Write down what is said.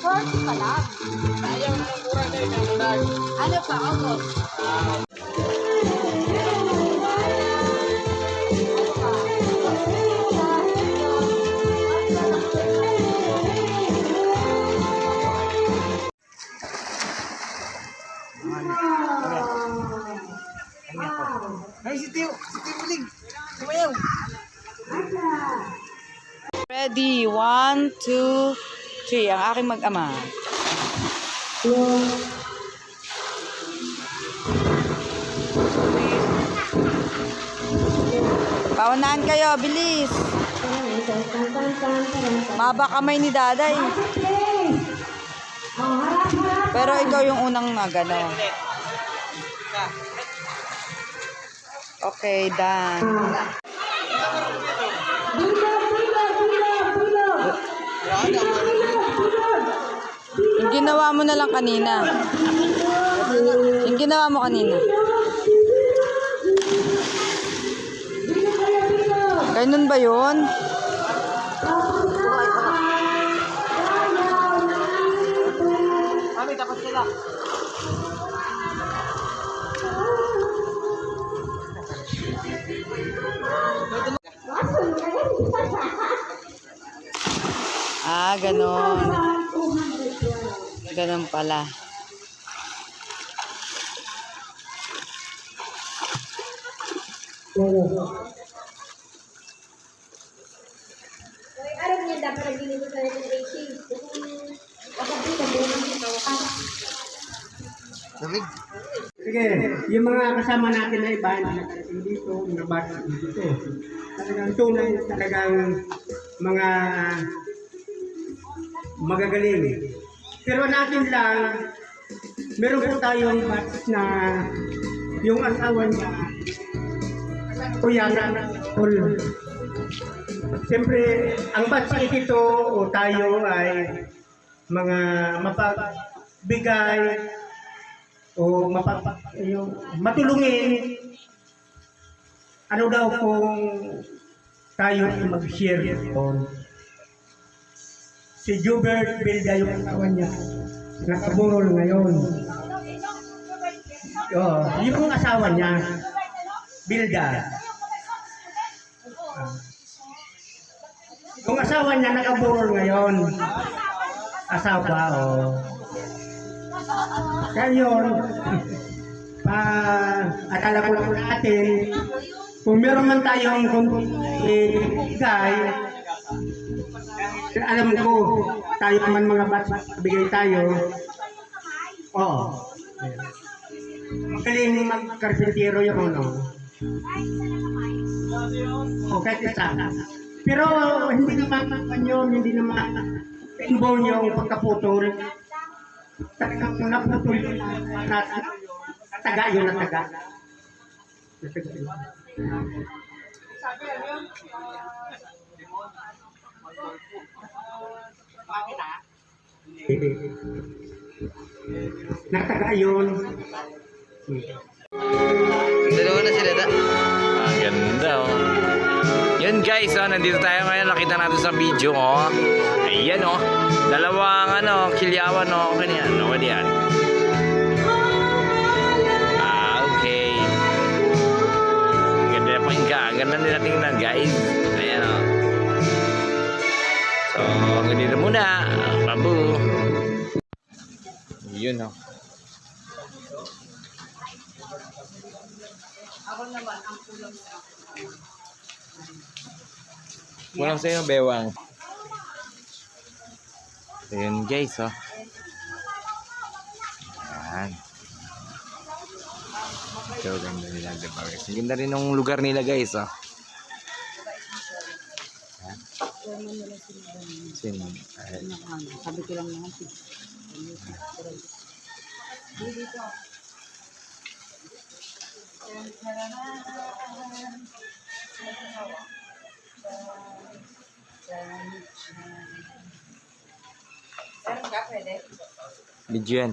40 pa lang. Ayaw na ng kurang na yun. Ano pa, August? Ay, si Tio Muling. Sumayaw. Ready, 1, 2, 3. Ang aking mag-ama. Paunahan kayo, bilis. Maba kamay ni Daday. Pero ikaw yung unang magano. Okay, done. Yung ginawa mo na lang kanina. Yung ginawa mo kanina. Ganun ba yun? Mami, tapos sila. Ah, ganun. Ganun pala. Araw niya dapat naglilito sa ng racing. Sige, yung mga kasama natin na iba, nakarating dito, mga bata dito. Talagang tunay, talagang mga magagaling. Pero natin lang, meron po tayong batch na yung asawa niya, kuya na all. Siyempre, ang batch ito o tayo ay mga mapagbigay o matulungin. Ano daw kung tayo mag-share on. Si Jubert Bilda yung asawa niya, nakaburol ngayon. Yung asawa niya, Bilda. Yung asawa niya nakaburol ngayon. Asawa, Kaya yun, akala ko lang natin, kung meron man tayong ibigay, alam ko, tayo naman mga bata, bigay tayo. Oo. Magaling mag-karpintero yung ano. O, kahit isa. Pero hindi naman yun, hindi naman involve yung pagkaputol. Talagang naputol yun natin. Taga yun na taga. Nataga yun. Dalawa na sila da. Ang ganda Yun guys, nandito tayo ngayon. Nakita natin sa video, Ayan, dalawang kilyawan, Okay na yan, okay na yan. Okay. Ganda na pakinggan. Ganda nila tingnan guys. Ayan, So, hanggang dito muna. Babu. Yun, Ako naman, ang kulang sa Walang sa'yo, bewang. Ayan guys, Ayan. Ito, ganda nila, diba guys? Ang ganda rin ng lugar nila guys, Ayan. Sabi ko lang naman. Medyo yan.